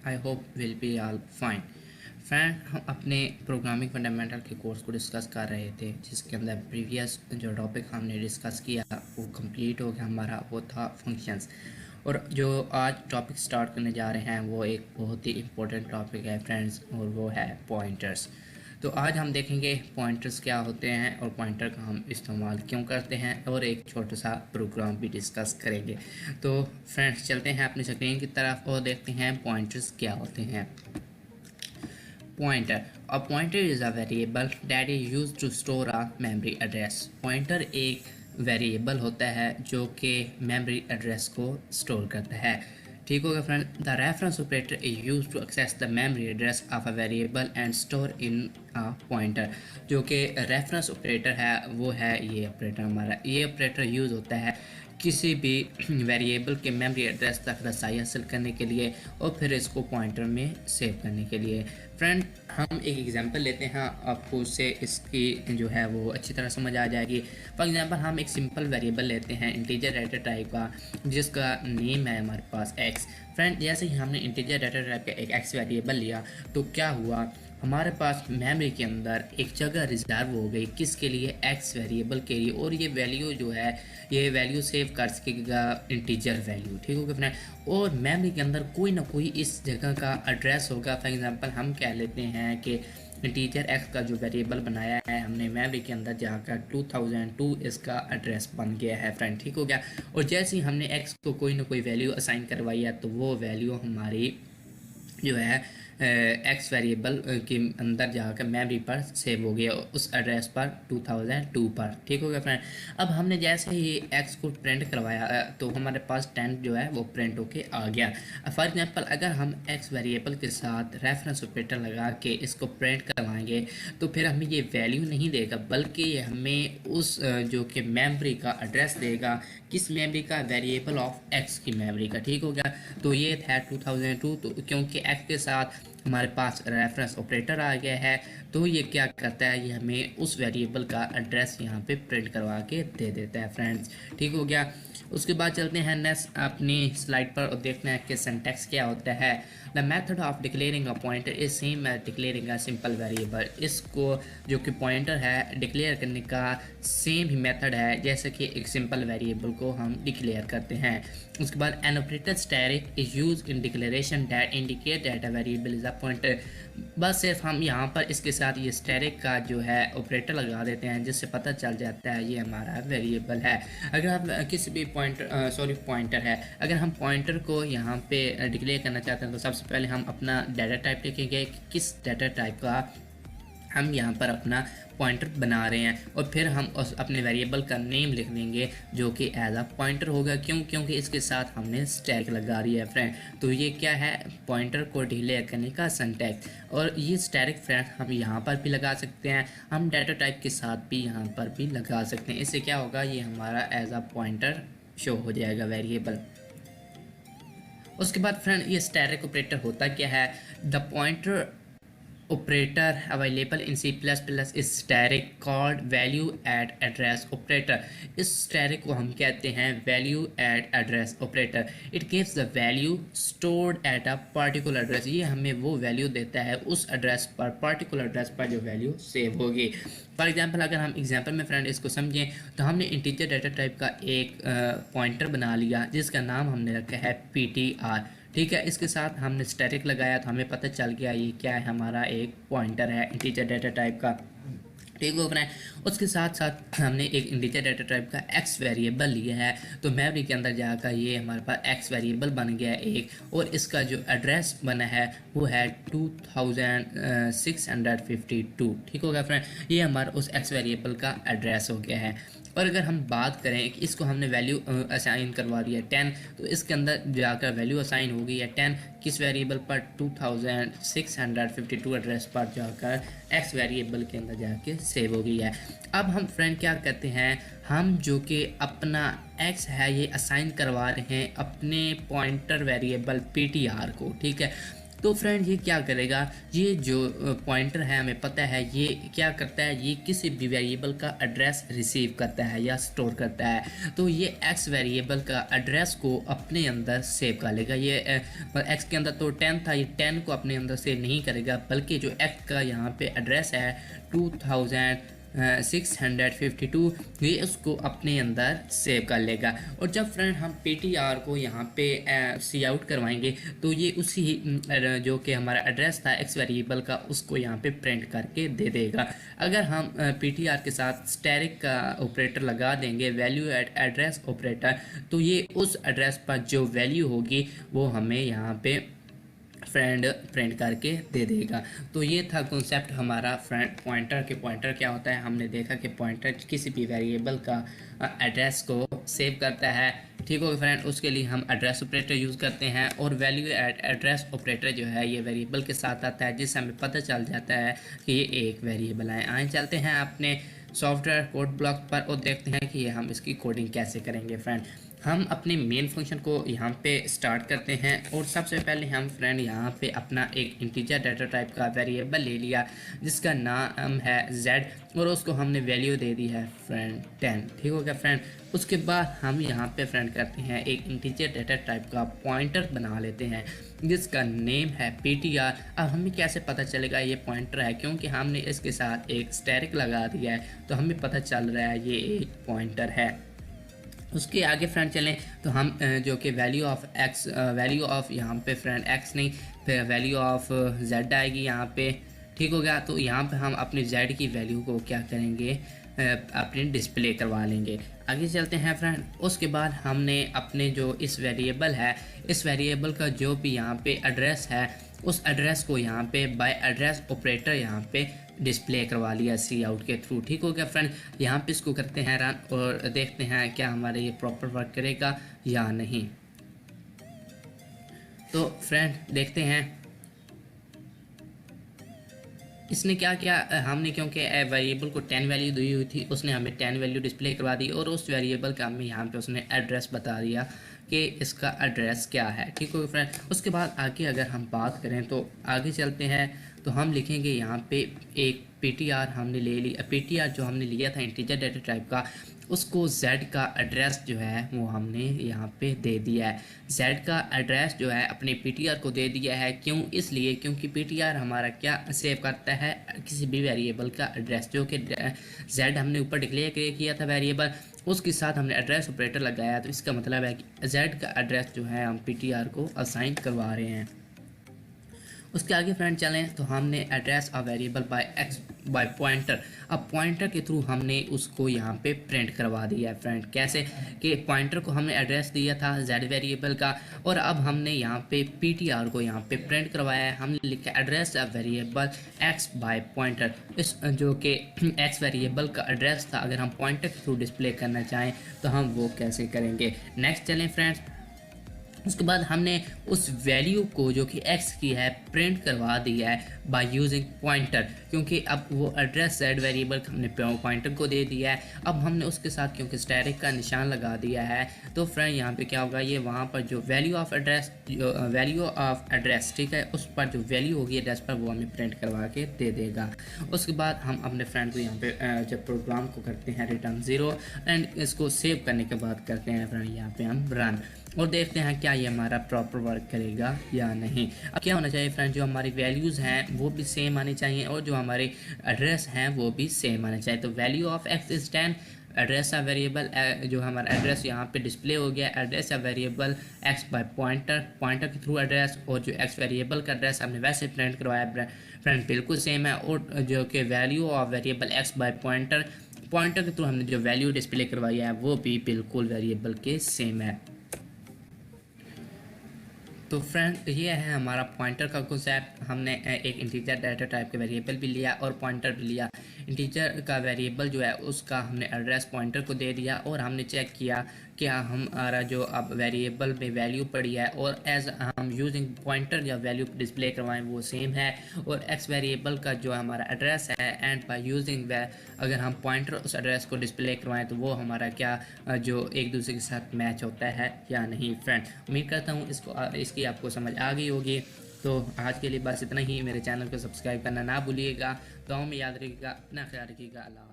I hope will be all fine. Friend, हम अपने programming fundamental के कोर्स को डिस्कस कर रहे थे, जिसके अंदर प्रीवियस जो टॉपिक हमने डिस्कस किया वो कंप्लीट हो गया हमारा, वो था फंक्शंस। और जो आज टॉपिक स्टार्ट करने जा रहे हैं वो एक बहुत ही इम्पोर्टेंट टॉपिक है फ्रेंड्स, और वो है पॉइंटर्स। तो आज हम देखेंगे पॉइंटर्स क्या होते हैं और पॉइंटर का हम इस्तेमाल क्यों करते हैं, और एक छोटा सा प्रोग्राम भी डिस्कस करेंगे। तो फ्रेंड्स, चलते हैं अपनी स्क्रीन की तरफ और देखते हैं पॉइंटर्स क्या होते हैं। Pointer, a pointer is a variable that is used to store a memory address. Pointer एक वेरिएबल होता है जो कि मेमोरी एड्रेस को स्टोर करता है। ठीक होगा friend. The reference operator is use to access the memory address of a variable and store in a pointer. जो कि रेफरेंस ऑपरेटर है वो है ये ऑपरेटर हमारा। ये ऑपरेटर यूज़ होता है किसी भी वेरिएबल के मेमोरी एड्रेस तक रसाई हासिल करने के लिए और फिर इसको पॉइंटर में सेव करने के लिए। फ्रेंड, हम एक एग्जांपल लेते हैं, आपको उससे इसकी जो है वो अच्छी तरह समझ आ जाएगी। फॉर एग्जांपल, हम एक सिंपल वेरिएबल लेते हैं इंटीजर डाटा टाइप का, जिसका नेम है हमारे पास एक्स। फ्रेंड, जैसे ही हमने इंटीजर डाटा टाइप का एक एक्स वेरिएबल लिया तो क्या हुआ, हमारे पास मेमोरी के अंदर एक जगह रिजर्व हो गई किसके लिए, एक्स वेरिएबल के लिए। और ये वैल्यू जो है ये वैल्यू सेव कर सकेगा इंटीजर वैल्यू। ठीक होगा फ्रेंड। और मेमोरी के अंदर कोई ना कोई इस जगह का एड्रेस होगा। फॉर एग्जांपल, हम कह लेते हैं कि इंटीजर एक्स का जो वेरिएबल बनाया है हमने, मेमोरी के अंदर जाकर 2002 इसका एड्रेस बन गया है फ्रेंड। ठीक हो गया। और जैसे ही हमने एक्स को कोई ना कोई वैल्यू असाइन करवाई है तो वो वैल्यू हमारी जो है एक्स वेरिएबल के अंदर जाकर मेमोरी पर सेव हो गया उस एड्रेस पर 2002 पर। ठीक हो गया फ्रेंड। अब हमने जैसे ही एक्स को प्रिंट करवाया तो हमारे पास 10 जो है वो प्रिंट होके आ गया। फॉर एग्जांपल, अगर हम एक्स वेरिएबल के साथ रेफरेंस ऑपरेटर लगा के इसको प्रिंट करवाएंगे तो फिर हमें ये वैल्यू नहीं देगा, बल्कि ये हमें उस जो कि मेमोरी का एड्रेस देगा। किस मेमोरी का, वेरिएबल ऑफ एक्स की मेमोरी का। ठीक हो गया। तो ये था 2002। तो क्योंकि एक्स के साथ हमारे पास रेफरेंस ऑपरेटर आ गया है तो ये क्या करता है, ये हमें उस वेरिएबल का एड्रेस यहाँ पे प्रिंट करवा के दे देता है फ्रेंड्स। ठीक हो गया। उसके बाद चलते हैं नेक्स्ट अपनी स्लाइड पर और देखते हैं कि सिंटैक्स क्या होता है। The method of declaring a pointer is same as declaring a simple variable. इसको जो कि पॉइंटर है डिक्लेयर करने का सेम ही मेथड है जैसे कि एक सिंपल वेरिएबल को हम डिक्लेयर करते हैं। उसके बाद an operator static is use in declaration that indicate that a variable is a pointer. बस सिर्फ हम यहाँ पर इसके साथ ये स्टैटिक का जो है ऑपरेटर लगा देते हैं, जिससे पता चल जाता है ये हमारा वेरिएबल है। अगर आप किसी भी पॉइंटर है, अगर हम पॉइंटर को यहाँ पे डिक्लेयर करना चाहते हैं तो सबसे पहले हम अपना डाटा टाइप लिखेंगे, किस डाटा टाइप का हम यहाँ पर अपना पॉइंटर बना रहे हैं, और फिर हम उस अपने वेरिएबल का नेम लिख देंगे जो कि एज अ पॉइंटर होगा। क्यों? क्योंकि इसके साथ हमने स्टैक लगा रही है फ्रेंड। तो ये क्या है, पॉइंटर को डिक्लेयर करने का सिंटैक्स। और ये स्टैटिक फ्रेंड हम यहाँ पर भी लगा सकते हैं, हम डाटा टाइप के साथ भी यहाँ पर भी लगा सकते हैं। इससे क्या होगा, ये हमारा एज अ पॉइंटर शो हो जाएगा वेरिएबल। उसके बाद फ्रेंड, ये स्टैटिक ऑपरेटर होता क्या है, the pointer operator available in C++ is static called value add address operator। इस static को हम कहते हैं value add address operator। It gives the value stored at a particular address। ये हमें वो value देता है उस address पर, particular address पर जो value save होगी। फॉर एग्जाम्पल, अगर हम एग्जाम्पल में फ्रेंड इसको समझें तो हमने इंटीजर डाटा टाइप का एक पॉइंटर बना लिया जिसका नाम हमने रखा है PTR। ठीक है। इसके साथ हमने स्टैटिक लगाया तो हमें पता चल गया ये क्या है, हमारा एक पॉइंटर है इंटीजर डाटा टाइप का। ठीक हो फ्रेंड। उसके साथ साथ हमने एक इंटीजर डाटा टाइप का एक्स वेरिएबल लिया है, तो मेमोरी के अंदर जाकर ये हमारे पास एक्स वेरिएबल बन गया एक, और इसका जो एड्रेस बना है वो है 2652। ठीक हो गया फ्रेंड। ये हमारा उस एक्स वेरिएबल का एड्रेस हो गया है। और अगर हम बात करें कि इसको हमने वैल्यू असाइन करवा दी है 10, तो इसके अंदर जाकर वैल्यू असाइन हो गई है 10 किस वेरिएबल पर, 2652 एड्रेस पर जाकर एक्स वेरिएबल के अंदर जाके सेव हो गई है। अब हम फ्रेंड क्या करते हैं, हम जो कि अपना एक्स है ये असाइन करवा रहे हैं अपने पॉइंटर वेरिएबल PTR को। ठीक है। तो फ्रेंड ये क्या करेगा, ये जो पॉइंटर है हमें पता है ये क्या करता है, ये किसी भी वेरिएबल का एड्रेस रिसीव करता है या स्टोर करता है। तो ये एक्स वेरिएबल का एड्रेस को अपने अंदर सेव कर लेगा। ये एक्स के अंदर तो 10 था, ये 10 को अपने अंदर सेव नहीं करेगा, बल्कि जो एक्स का यहाँ पे एड्रेस है 2652 ये उसको अपने अंदर सेव कर लेगा। और जब फ्रेंड हम PTR को यहाँ पे सी आउट करवाएंगे तो ये उसी जो कि हमारा एड्रेस था एक्स वेरिएबल का उसको यहाँ पे प्रिंट करके दे देगा। अगर हम PTR के साथ स्टैटिक का ऑपरेटर लगा देंगे, वैल्यू एट एड्रेस ऑपरेटर, तो ये उस एड्रेस पर जो वैल्यू होगी वो हमें यहाँ पे फ्रेंड प्रिंट करके दे देगा। तो ये था कॉन्सेप्ट हमारा फ्रेंड पॉइंटर के। पॉइंटर क्या होता है, हमने देखा कि पॉइंटर किसी भी वेरिएबल का एड्रेस को सेव करता है। ठीक होगा फ्रेंड, उसके लिए हम एड्रेस ऑपरेटर यूज़ करते हैं। और वैल्यू एड्रेस ऑपरेटर जो है ये वेरिएबल के साथ आता है, जिससे हमें पता चल जाता है कि ये एक वेरिएबल है। आए चलते हैं अपने सॉफ्टवेयर कोड ब्लॉक पर और देखते हैं कि ये हम इसकी कोडिंग कैसे करेंगे। फ्रेंड हम अपने मेन फंक्शन को यहाँ पे स्टार्ट करते हैं और सबसे पहले हम फ्रेंड यहाँ पे अपना एक इंटीजर डाटा टाइप का वेरिएबल ले लिया जिसका नाम है z और उसको हमने वैल्यू दे दी है फ्रेंड 10। ठीक हो गया फ्रेंड। उसके बाद हम यहाँ पे फ्रेंड करते हैं एक इंटीजर डाटा टाइप का पॉइंटर बना लेते हैं जिसका नेम है PTR। अब हमें कैसे पता चलेगा ये पॉइंटर है, क्योंकि हमने इसके साथ एक स्टैटिक लगा दिया है तो हमें पता चल रहा है ये एक पॉइंटर है। उसके आगे फ्रेंड चलें तो हम जो कि value of x, value of यहाँ पे फ्रेंड एक्स नहीं, फिर वैल्यू ऑफ जेड आएगी यहाँ पे। ठीक हो गया। तो यहाँ पे हम अपने जेड की वैल्यू को क्या करेंगे, अपने डिस्प्ले करवा लेंगे। आगे चलते हैं फ्रेंड। उसके बाद हमने अपने जो इस वेरिएबल है, इस वेरिएबल का जो भी यहाँ पे एड्रेस है उस एड्रेस को यहाँ पे बाय एड्रेस ऑपरेटर यहाँ पे डिस्प्ले करवा लिया सी आउट के थ्रू। ठीक हो गया फ्रेंड। यहाँ पे इसको करते हैं रन और देखते हैं क्या हमारे ये प्रॉपर वर्क करेगा या नहीं। तो फ्रेंड देखते हैं इसने क्या किया। हमने क्योंकि वेरिएबल को 10 वैल्यू दी हुई थी, उसने हमें 10 वैल्यू डिस्प्ले करवा दी और उस वेरिएबल का हमें यहाँ पे उसने एड्रेस बता दिया कि इसका एड्रेस क्या है। ठीक हो फ्रेंड। उसके बाद आगे अगर हम बात करें तो आगे चलते हैं तो हम लिखेंगे यहाँ पे एक PTR हमने ले लिया। PTR जो हमने लिया था इंटीजर डाटा टाइप का, उसको Z का एड्रेस जो है वो हमने यहाँ पे दे दिया है। Z का एड्रेस जो है अपने PTR को दे दिया है। क्यों? इसलिए क्योंकि PTR हमारा क्या सेव करता है, किसी भी वेरिएबल का एड्रेस जो कि Z हमने ऊपर डिक्लेयर किया था वेरिएबल, उसके साथ हमने एड्रेस ऑपरेटर लगाया। तो इसका मतलब है कि Z का एड्रेस जो है हम PTR को असाइन करवा रहे हैं। उसके आगे फ्रेंड चलें तो हमने address a variable bye pointer. अब पॉइंटर के थ्रू हमने उसको यहाँ पे प्रिंट करवा दिया है फ्रेंड। कैसे कि पॉइंटर को हमने एड्रेस दिया था z वेरिएबल का और अब हमने यहाँ पे PTR को यहाँ पे प्रिंट करवाया है। हमने लिखा address a variable x by pointer. इस जो कि x वेरिएबल का एड्रेस था, अगर हम पॉइंटर के थ्रू डिस्प्ले करना चाहें तो हम वो कैसे करेंगे। नेक्स्ट चलें फ्रेंड्स। उसके बाद हमने उस वैल्यू को जो कि x की है प्रिंट करवा दिया है बाय यूजिंग पॉइंटर, क्योंकि अब वो एड्रेस z वेरिएबल हमने पॉइंटर को दे दिया है। अब हमने उसके साथ क्योंकि स्टैटिक का निशान लगा दिया है तो फ्रेंड यहाँ पे क्या होगा, ये वहाँ पर जो वैल्यू ऑफ एड्रेस ठीक है, उस पर जो वैल्यू होगी एड्रेस पर वो हमें प्रिंट करवा के दे देगा। उसके बाद हम अपने फ्रेंड को यहाँ पे जब प्रोग्राम को करते हैं रिटर्न 0 एंड इसको सेव करने के बाद करते हैं फ्रेंड यहाँ पे हम रन और देखते हैं क्या ये हमारा प्रॉपर वर्क करेगा या नहीं। अब क्या होना चाहिए फ्रेंड, जो हमारी वैल्यूज़ हैं वो भी सेम आनी चाहिए और जो हमारे एड्रेस हैं वो भी सेम आने चाहिए। तो value of x is 10, address a variable जो हमारा एड्रेस यहाँ पे डिस्प्ले हो गया, address a variable x by pointer के थ्रू एड्रेस, और जो x वेरिएबल का एड्रेस हमने वैसे प्रिंट करवाया फ्रेंड बिल्कुल सेम है। और जो कि value of variable x by pointer के थ्रू हमने जो वैल्यू डिस्प्ले करवाई है वो भी बिल्कुल वेरिएबल के सेम है। तो फ्रेंड ये है हमारा पॉइंटर का कॉन्सेप्ट। हमने एक इंटीजर डाटा टाइप के वेरिएबल भी लिया और पॉइंटर भी लिया। इंटीजर का वेरिएबल जो है उसका हमने एड्रेस पॉइंटर को दे दिया और हमने चेक किया क्या हमारा जो अब वेरिएबल में वैल्यू पड़ी है और एज हम यूजिंग पॉइंटर या वैल्यू डिस्प्ले करवाएं वो सेम है, और एक्स वेरिएबल का जो हमारा एड्रेस है एंड बाय यूजिंग अगर हम पॉइंटर उस एड्रेस को डिस्प्ले करवाएं तो वो हमारा क्या जो एक दूसरे के साथ मैच होता है या नहीं। फ्रेंड उम्मीद करता हूँ इसकी आपको समझ आ गई होगी। तो आज के लिए बस इतना ही। मेरे चैनल को सब्सक्राइब करना ना भूलिएगा। दुआओं में याद रखिएगा, अपना ख्याल रखिएगा। अल्लाह हाफ़िज़।